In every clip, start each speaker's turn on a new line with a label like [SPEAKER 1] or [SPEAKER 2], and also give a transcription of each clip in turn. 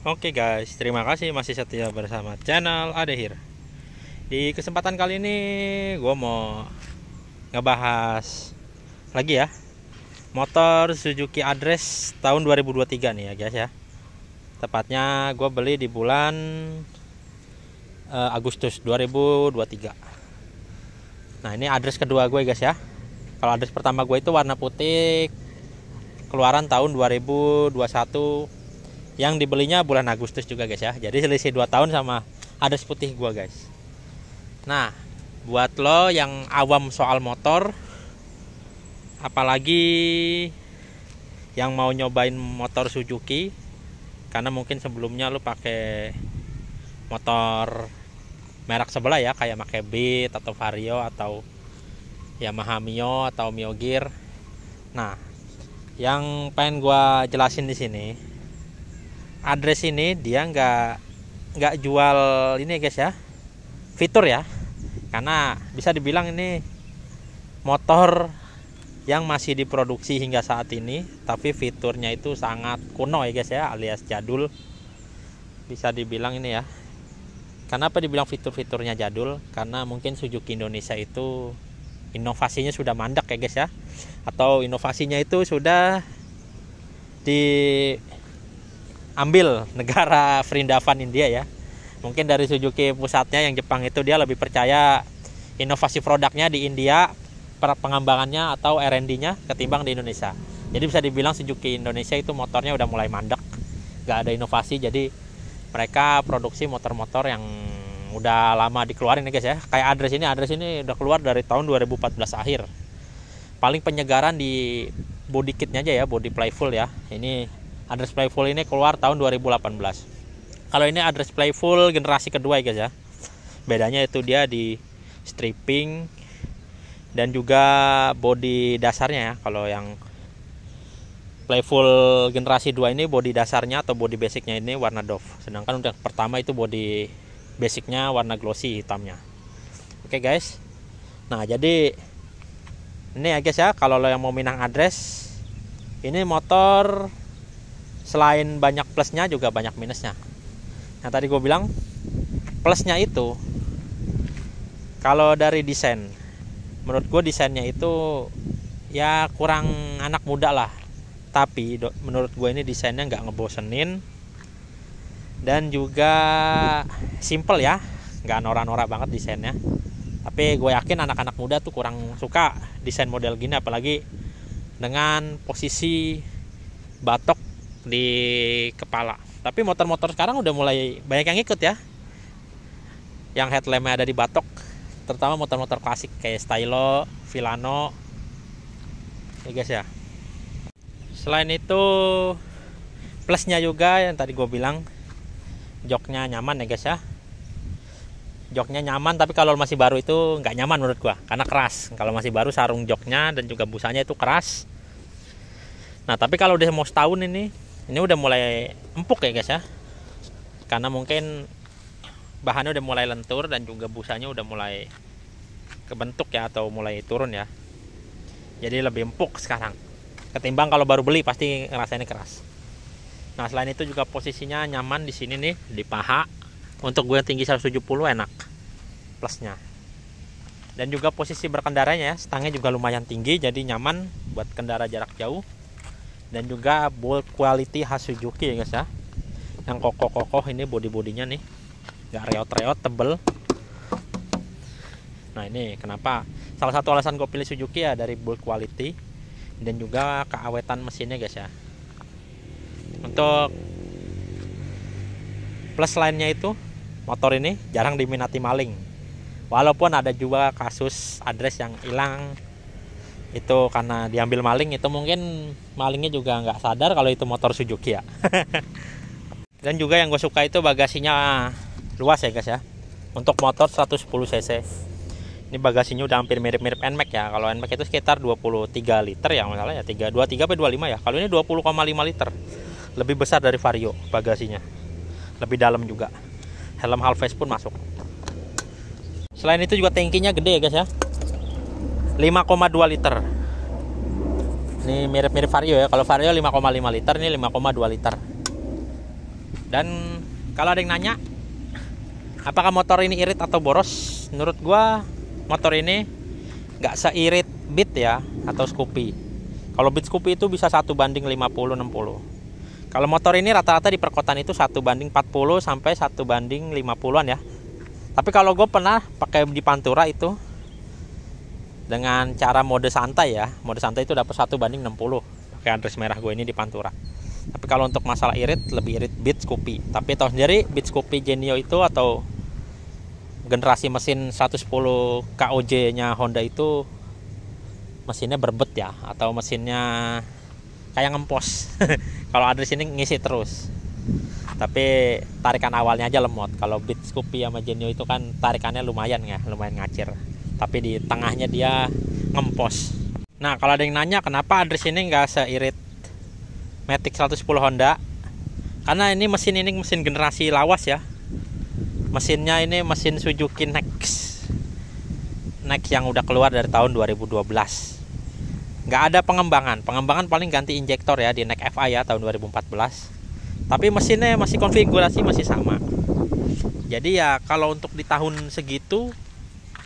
[SPEAKER 1] Oke guys, terima kasih masih setia bersama channel Adehir. Di kesempatan kali ini gue mau ngebahas lagi ya motor Suzuki Address tahun 2023 nih ya guys ya. Tepatnya gue beli di bulan Agustus 2023. Nah ini address kedua gue guys ya. Kalau address pertama gue itu warna putih, keluaran tahun 2021, yang dibelinya bulan Agustus juga guys ya. Jadi selisih 2 tahun sama address putih gua guys. Nah, buat lo yang awam soal motor, apalagi yang mau nyobain motor Suzuki, karena mungkin sebelumnya lo pakai motor merek sebelah ya, kayak pakai Beat atau Vario atau Yamaha Mio atau Mio Gear. Nah, yang pengen gua jelasin di sini, address ini dia nggak jual ini guys ya, fitur ya, karena bisa dibilang ini motor yang masih diproduksi hingga saat ini, tapi fiturnya itu sangat kuno ya guys ya, alias jadul bisa dibilang ini ya. Kenapa dibilang fitur-fiturnya jadul? Karena mungkin Suzuki Indonesia itu inovasinya sudah mandek ya guys ya, atau inovasinya itu sudah diambil negara Vrindavan India ya. Mungkin dari Suzuki pusatnya yang Jepang itu dia lebih percaya inovasi produknya di India, pengembangannya atau R&D-nya ketimbang di Indonesia. Jadi bisa dibilang Suzuki Indonesia itu motornya udah mulai mandek, gak ada inovasi. Jadi mereka produksi motor-motor yang udah lama dikeluarin ya guys ya. Kayak address ini udah keluar dari tahun 2014 akhir. Paling penyegaran di body kitnya aja ya, body playful ya. Ini address playful ini keluar tahun 2018. Kalau ini address playful generasi kedua ya guys ya. Bedanya itu dia di stripping dan juga body dasarnya ya. Kalau yang playful generasi 2 ini body dasarnya atau body basicnya ini warna doff. Sedangkan untuk pertama itu body basicnya warna glossy hitamnya. Oke guys. Nah jadi ini ya guys ya, kalau lo yang mau minang address, ini motor selain banyak plusnya juga banyak minusnya. Yang tadi gue bilang plusnya itu kalau dari desain, menurut gue desainnya itu ya kurang anak muda lah. Tapi menurut gue ini desainnya nggak ngebosenin dan juga simple ya, nggak norak-norak banget desainnya. Tapi gue yakin anak-anak muda tuh kurang suka desain model gini, apalagi dengan posisi batok di kepala. Tapi motor-motor sekarang udah mulai banyak yang ikut ya, yang headlampnya ada di batok, terutama motor-motor klasik kayak Stylo, Villano ya guys ya. Selain itu plusnya juga yang tadi gue bilang, joknya nyaman ya guys ya. Joknya nyaman, tapi kalau masih baru itu nggak nyaman menurut gue karena keras. Kalau masih baru sarung joknya dan juga busanya itu keras. Nah tapi kalau udah mau setahun ini udah mulai empuk ya guys ya, karena mungkin bahannya udah mulai lentur dan juga busanya udah mulai kebentuk ya, atau mulai turun ya. Jadi lebih empuk sekarang ketimbang kalau baru beli, pasti ngerasainnya keras. Nah selain itu juga posisinya nyaman di sini nih, di paha. Untuk gue yang tinggi 170 enak plusnya. Dan juga posisi berkendaranya ya, stangnya juga lumayan tinggi, jadi nyaman buat kendara jarak jauh. Dan juga build quality khas Suzuki ya guys ya, yang kokoh-kokoh ini body-bodinya nih, nggak reot-reot, tebel. Nah ini kenapa salah satu alasan gue pilih Suzuki ya, dari build quality dan juga keawetan mesinnya guys ya. Untuk plus lainnya itu, motor ini jarang diminati maling. Walaupun ada juga kasus address yang hilang itu karena diambil maling, itu mungkin malingnya juga nggak sadar kalau itu motor Suzuki ya. Dan juga yang gue suka itu bagasinya luas ya guys ya. Untuk motor 110 cc ini bagasinya udah hampir mirip-mirip NMAX ya. Kalau NMAX itu sekitar 23 liter ya masalah ya, 23 atau 25 ya. Kalau ini 20,5 liter, lebih besar dari Vario bagasinya, lebih dalam juga. Helm half face pun masuk. Selain itu juga tangkinya gede ya guys ya, 5,2 liter. Ini mirip-mirip Vario ya. Kalau Vario 5,5 liter, ini 5,2 liter. Dan kalau ada yang nanya apakah motor ini irit atau boros, menurut gua motor ini nggak seirit Beat ya atau Scoopy. Kalau Beat Scoopy itu bisa 1:50-60. Kalau motor ini rata-rata di perkotaan itu 1:40 sampai 1:50-an ya. Tapi kalau gue pernah pakai di Pantura itu dengan cara mode santai ya. Mode santai itu dapat 1:60 pakai Adres merah gue ini di Pantura. Tapi kalau untuk masalah irit, lebih irit Beat Scoopy. Tapi tahu sendiri Beat Scoopy Genio itu atau generasi mesin 110 KOJ-nya Honda itu mesinnya berbet ya, atau mesinnya kayak ngempos. Kalau Adres ini ngisi terus. Tapi tarikan awalnya aja lemot. Kalau Beat Scoopy sama Genio itu kan tarikannya lumayan ya, lumayan ngacir. Tapi di tengahnya dia ngempos. Nah, kalau ada yang nanya kenapa Adres ini nggak seirit Matic 110 Honda, karena ini mesin generasi lawas ya. Mesinnya ini mesin Suzuki Next yang udah keluar dari tahun 2012. Nggak ada pengembangan paling ganti injektor ya di Next FI ya tahun 2014. Tapi mesinnya masih konfigurasi masih sama. Jadi ya kalau untuk di tahun segitu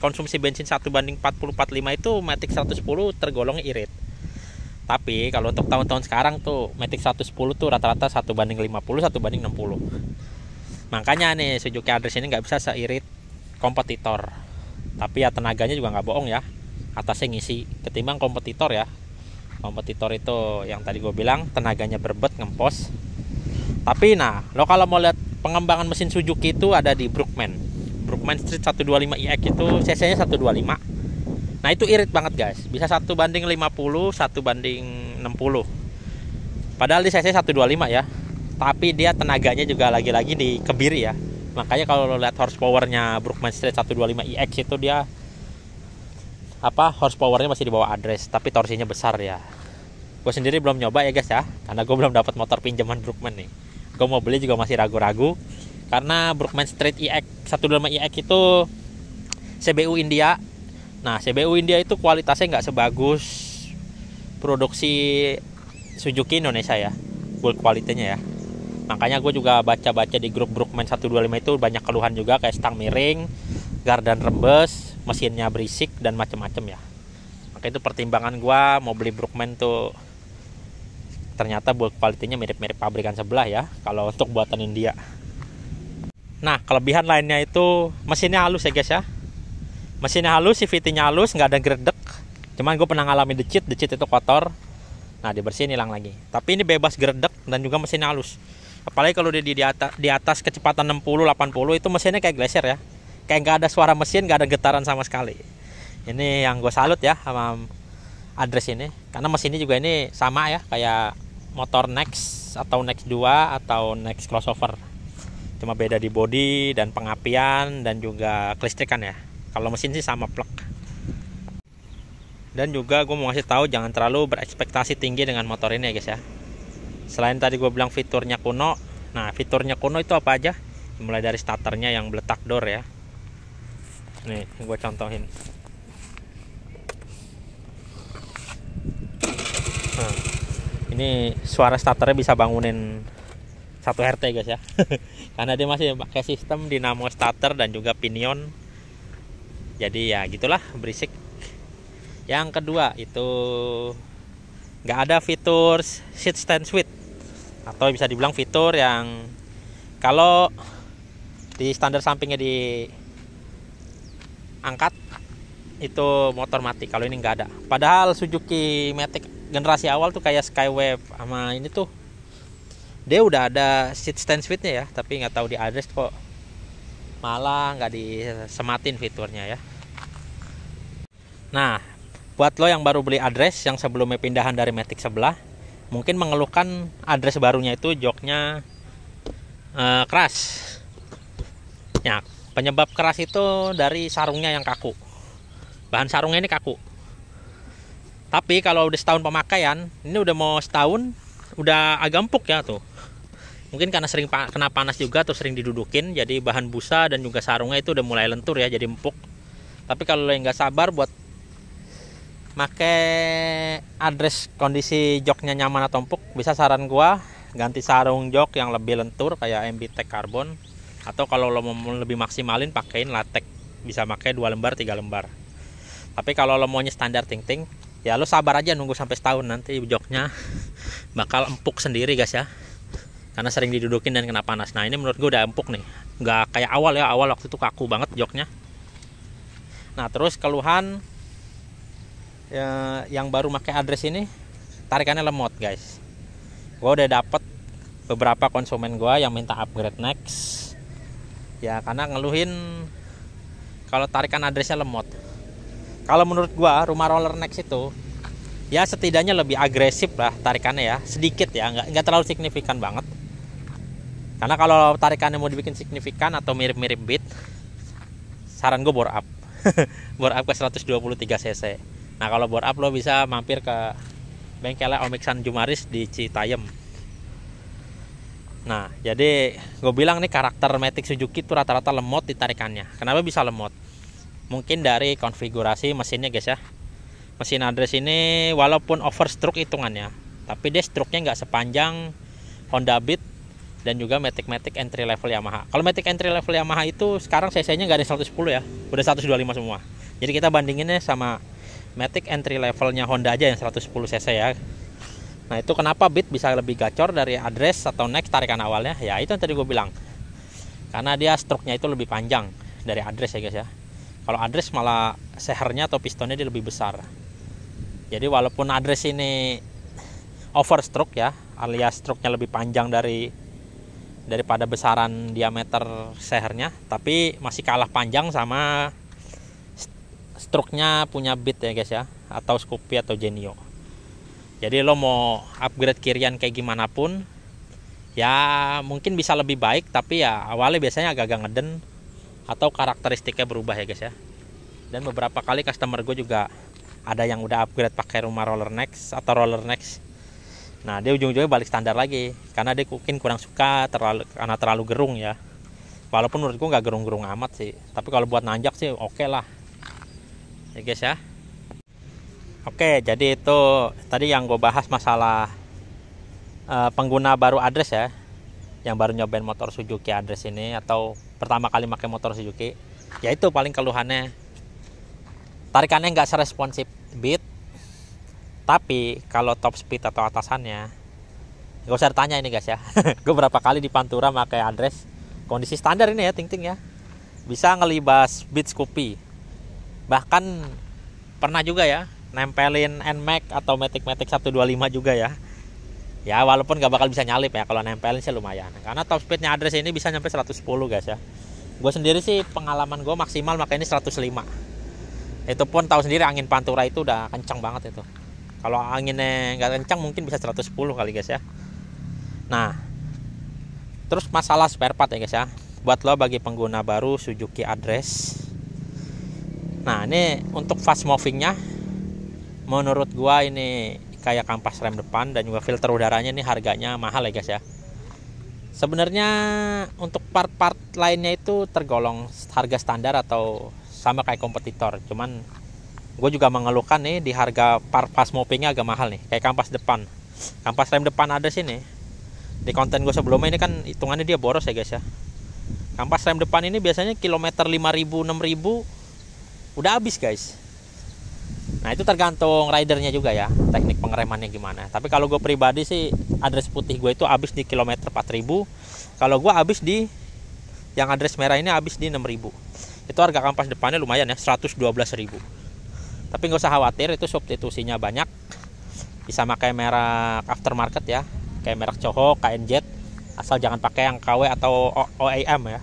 [SPEAKER 1] konsumsi bensin 1:40-45 itu Matic 110 tergolong irit. Tapi kalau untuk tahun-tahun sekarang tuh Matic 110 tuh rata-rata 1:50, 1:60. Makanya nih Suzuki Adres ini nggak bisa seirit kompetitor. Tapi ya tenaganya juga nggak bohong ya, atasnya ngisi ketimbang kompetitor ya. Kompetitor itu yang tadi gue bilang tenaganya berbet ngempos. Tapi nah, lo kalau mau lihat pengembangan mesin Suzuki itu ada di Brookman Street 125iX itu cc-nya 125. Nah itu irit banget guys, bisa 1:50, 1:60. Padahal di cc 125 ya, tapi dia tenaganya juga lagi-lagi dikebiri ya. Makanya kalau lo lihat horsepowernya Brookman Street 125iX itu dia horsepowernya masih di bawah Adres, tapi torsinya besar ya. Gue sendiri belum nyoba ya guys ya, karena gue belum dapat motor pinjaman Brookman nih. Gue mau beli juga masih ragu-ragu karena Brookman Street iX 125iX itu CBU India. Nah CBU India itu kualitasnya nggak sebagus produksi Suzuki Indonesia ya, build kualitasnya ya. Makanya gue juga baca-baca di grup Brookman 125 itu banyak keluhan juga kayak stang miring, gardan rembes, mesinnya berisik dan macam-macam ya. Maka itu pertimbangan gue mau beli Brookman tuh, ternyata build kualitasnya mirip-mirip pabrikan sebelah ya kalau untuk buatan India. Nah kelebihan lainnya itu mesinnya halus ya guys ya. Mesinnya halus, CVT-nya halus, nggak ada gredek. Cuman gue pernah ngalamin decit itu kotor. Nah dibersihin hilang lagi. Tapi ini bebas gredek dan juga mesinnya halus. Apalagi kalau dia di atas kecepatan 60-80 itu mesinnya kayak glacier ya. Kayak nggak ada suara mesin, nggak ada getaran sama sekali. Ini yang gue salut ya sama Adres ini. Karena mesinnya juga ini sama ya kayak motor Next atau Next 2 atau Next crossover. Cuma beda di bodi dan pengapian dan juga kelistrikan ya. Kalau mesin sih sama plek. Dan juga gue mau ngasih tahu jangan terlalu berekspektasi tinggi dengan motor ini ya guys ya. Selain tadi gue bilang fiturnya kuno, nah fiturnya kuno itu apa aja? Mulai dari starternya yang beletak door ya. Nih gue contohin. Nah, ini suara starternya bisa bangunin 1 RT guys ya. Karena dia masih pakai sistem dinamo starter dan juga pinion. Jadi ya gitulah, berisik. Yang kedua itu nggak ada fitur seat stand switch, atau bisa dibilang fitur yang kalau di standar sampingnya diangkat itu motor mati. Kalau ini nggak ada. Padahal Suzuki Matic generasi awal tuh kayak Skywave sama ini tuh dia udah ada seat stand switch-nya ya, tapi nggak tahu di Adres kok malah nggak disematin fiturnya ya. Nah buat lo yang baru beli Adres yang sebelumnya pindahan dari Matic sebelah, mungkin mengeluhkan Adres barunya itu joknya keras ya. Penyebab keras itu dari sarungnya yang kaku, bahan sarungnya ini kaku. Tapi kalau udah setahun pemakaian, ini udah mau setahun, udah agak empuk ya tuh. Mungkin karena sering kena panas juga atau sering didudukin, jadi bahan busa dan juga sarungnya itu udah mulai lentur ya, jadi empuk. Tapi kalau lo yang nggak sabar buat pakai Adres kondisi joknya nyaman atau empuk, bisa saran gua ganti sarung jok yang lebih lentur kayak MB-Tech Carbon, atau kalau lo mau lebih maksimalin pakein latex, bisa pakai 2 lembar 3 lembar. Tapi kalau lo maunya standar ting-ting, ya lo sabar aja nunggu sampai setahun, nanti joknya bakal empuk sendiri guys ya, karena sering didudukin dan kena panas. Nah ini menurut gue udah empuk nih, nggak kayak awal ya, awal waktu itu kaku banget joknya. Nah terus keluhan ya, yang baru pakai address ini tarikannya lemot guys. Gue udah dapet beberapa konsumen gue yang minta upgrade next ya, karena ngeluhin kalau tarikan addressnya lemot. Kalau menurut gue rumah roller next itu ya setidaknya lebih agresif lah tarikannya ya, sedikit ya, nggak terlalu signifikan banget. Karena kalau tarikannya mau dibikin signifikan atau mirip-mirip Beat, saran gue bore up. Bore up ke 123 cc. Nah kalau bore up lo bisa mampir ke bengkelnya Om Iksan Jumaris di Citayam. Nah jadi gue bilang nih, karakter Matic Suzuki itu rata-rata lemot di tarikannya. Kenapa bisa lemot? Mungkin dari konfigurasi mesinnya guys ya. Mesin address ini walaupun overstroke hitungannya, tapi dia stroke-nya nggak sepanjang Honda Beat dan juga Matic entry level Yamaha. Kalau Matic entry level Yamaha itu sekarang cc-nya nggak ada 110 ya, udah 125 semua. Jadi kita bandinginnya sama Matic entry levelnya Honda aja yang 110 cc ya. Nah itu kenapa Beat bisa lebih gacor dari address atau next tarikan awalnya, ya itu yang tadi gue bilang, karena dia stroke-nya itu lebih panjang dari address ya guys ya. Kalau address malah sehernya atau pistonnya dia lebih besar. Jadi walaupun address ini overstroke ya, alias stroke-nya lebih panjang daripada besaran diameter sehernya, tapi masih kalah panjang sama stroke-nya punya Beat ya guys ya, atau Scoopy atau Genio. Jadi lo mau upgrade kirian kayak gimana pun ya mungkin bisa lebih baik, tapi ya awalnya biasanya agak-agak ngeden atau karakteristiknya berubah ya guys ya. Dan beberapa kali customer gue juga ada yang udah upgrade pakai rumah roller next atau roller next. Nah dia ujung-ujungnya balik standar lagi karena dia mungkin kurang suka karena terlalu gerung ya. Walaupun menurut gue nggak gerung-gerung amat sih, tapi kalau buat nanjak sih oke lah ya guys ya. Oke, jadi itu tadi yang gue bahas masalah pengguna baru address ya, yang baru nyobain motor Suzuki address ini atau pertama kali pakai motor Suzuki. Ya itu paling keluhannya, tarikannya nggak seresponsif Beat. Tapi kalau top speed atau atasannya gak usah ditanya ini guys ya. Gue berapa kali di Pantura pakai address kondisi standar ini ya, ting-ting ya, bisa ngelibas Beat Scoopy. Bahkan pernah juga ya nempelin NMAX atau Matic 125 juga ya. Ya walaupun gak bakal bisa nyalip ya, kalau nempelin sih lumayan. Karena top speednya address ini bisa nyampe 110 guys ya. Gue sendiri sih pengalaman gue maksimal makanya ini 105. Itu pun tahu sendiri angin Pantura itu udah kencang banget itu. Kalau anginnya nggak kencang mungkin bisa 110 kali guys ya. Nah terus masalah spare part ya guys ya, buat lo bagi pengguna baru Suzuki address. Nah ini untuk fast movingnya menurut gua ini kayak kampas rem depan dan juga filter udaranya ini harganya mahal ya guys ya. Sebenarnya untuk part-part lainnya itu tergolong harga standar atau sama kayak kompetitor. Cuman gue juga mengeluhkan nih di harga part fast movingnya agak mahal nih. Kayak kampas depan, kampas rem depan ada sini. Di konten gue sebelumnya ini kan hitungannya dia boros ya guys ya. Kampas rem depan ini biasanya kilometer 5.000 6.000 udah habis guys. Nah itu tergantung ridernya juga ya, teknik pengeremannya gimana. Tapi kalau gue pribadi sih address putih gue itu habis di kilometer 4.000. Kalau gue habis di yang address merah ini habis di 6.000. Itu harga kampas depannya lumayan ya, 112.000. Tapi nggak usah khawatir, itu substitusinya banyak. Bisa pakai merek aftermarket ya, kayak merek Coho, KNZ. Asal jangan pakai yang KW atau OEM ya.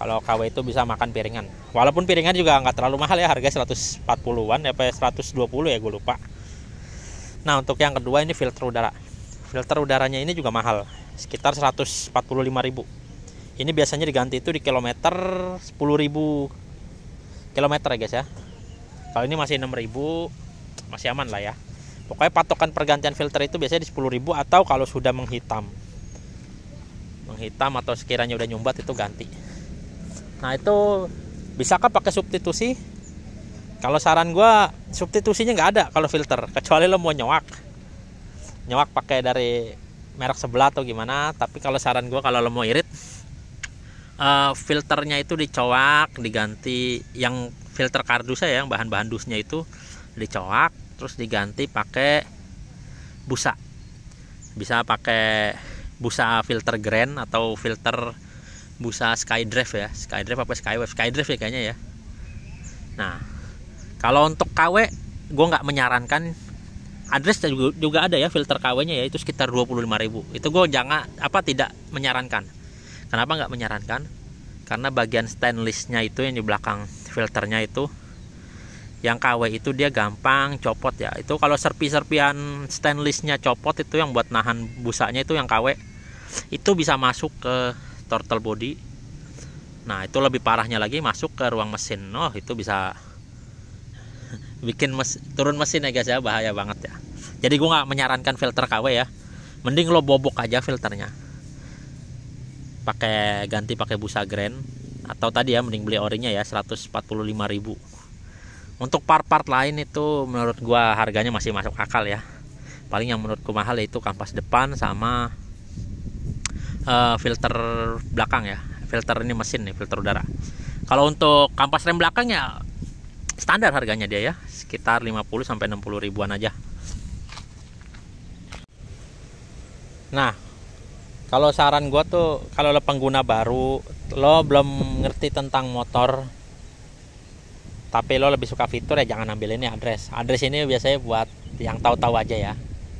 [SPEAKER 1] Kalau KW itu bisa makan piringan. Walaupun piringan juga nggak terlalu mahal ya, harga 140-an ya, 120 ya gue lupa. Nah untuk yang kedua ini filter udara. Filter udaranya ini juga mahal, sekitar 145.000. Ini biasanya diganti itu di kilometer 10.000 kilometer ya guys ya. Kalau ini masih 6.000 masih aman lah ya. Pokoknya patokan pergantian filter itu biasanya di 10.000 atau kalau sudah menghitam atau sekiranya udah nyumbat itu ganti. Nah itu bisakah pakai substitusi? Kalau saran gue substitusinya nggak ada kalau filter, kecuali lo mau nyowak pakai dari merek sebelah atau gimana, tapi kalau saran gue kalau lo mau irit, filternya itu dicoak, diganti yang filter kardusnya ya, yang bahan-bahan dusnya itu dicoak, terus diganti pakai busa. Bisa pakai busa filter Grand atau filter busa Skydrive ya, Skydrive apa Skywave, Skydrive ya kayaknya ya. Nah, kalau untuk KW gue nggak menyarankan. Address juga ada ya filter KW-nya ya, itu sekitar 25.000. Itu gue tidak menyarankan. Kenapa nggak menyarankan? Karena bagian stainlessnya itu yang di belakang filternya itu, yang KW itu dia gampang copot ya. Itu kalau serpihan stainlessnya copot, itu yang buat nahan busanya itu yang KW, itu bisa masuk ke throttle body. Nah, itu lebih parahnya lagi masuk ke ruang mesin. Oh, itu bisa bikin turun mesin ya guys ya, bahaya banget ya. Jadi gue nggak menyarankan filter KW ya, mending lo bobok aja filternya, ganti pakai busa Grand, atau tadi ya mending beli orinya ya 145.000. Untuk part-part lain itu menurut gue harganya masih masuk akal ya. Paling yang menurutku mahal yaitu kampas depan sama filter belakang ya, filter ini mesin nih, filter udara. Kalau untuk kampas rem belakang ya standar harganya dia ya, sekitar 50 sampai 60 ribuan aja. Nah, kalau saran gue tuh, kalau lo pengguna baru, lo belum ngerti tentang motor, tapi lo lebih suka fitur, ya jangan ambil ini Address. Address ini biasanya buat yang tahu-tahu aja ya,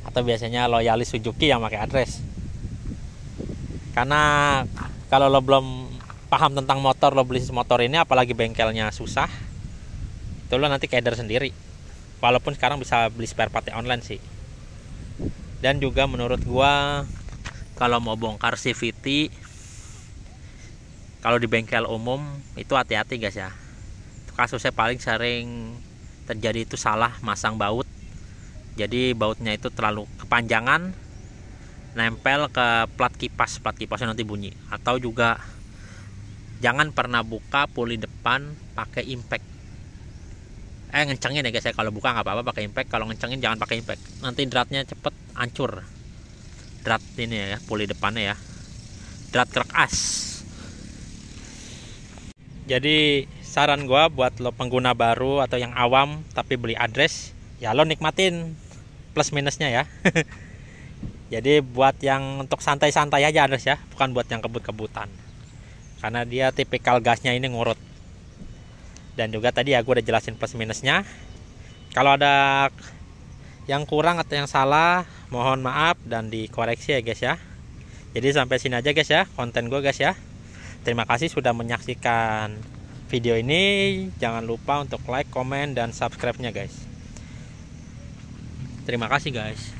[SPEAKER 1] atau biasanya loyalis Suzuki yang pakai Address. Karena kalau lo belum paham tentang motor, lo beli motor ini apalagi bengkelnya susah, itu lo nanti keder sendiri. Walaupun sekarang bisa beli spare part online sih. Dan juga menurut gua, kalau mau bongkar CVT, kalau di bengkel umum itu hati-hati guys ya. Itu kasusnya paling sering terjadi itu salah masang baut. Jadi bautnya itu terlalu kepanjangan, nempel ke plat kipasnya nanti bunyi. Atau juga jangan pernah buka puli depan pakai impact. Ngencengin ya guys ya, kalau buka nggak apa-apa pakai impact, kalau ngencengin jangan pakai impact, nanti dratnya cepet hancur. Drat ini ya, puli depannya ya, drat kerak as. Jadi saran gua buat lo pengguna baru atau yang awam tapi beli Address, ya lo nikmatin plus minusnya ya. Jadi buat yang untuk santai-santai aja Address ya, bukan buat yang kebut-kebutan, karena dia tipikal gasnya ini ngurut. Dan juga tadi ya gue udah jelasin plus minusnya. Kalau ada yang kurang atau yang salah, mohon maaf dan dikoreksi ya guys ya. Jadi sampai sini aja guys ya konten gue guys ya. Terima kasih sudah menyaksikan video ini. Jangan lupa untuk like, komen, dan subscribe-nya guys. Terima kasih guys.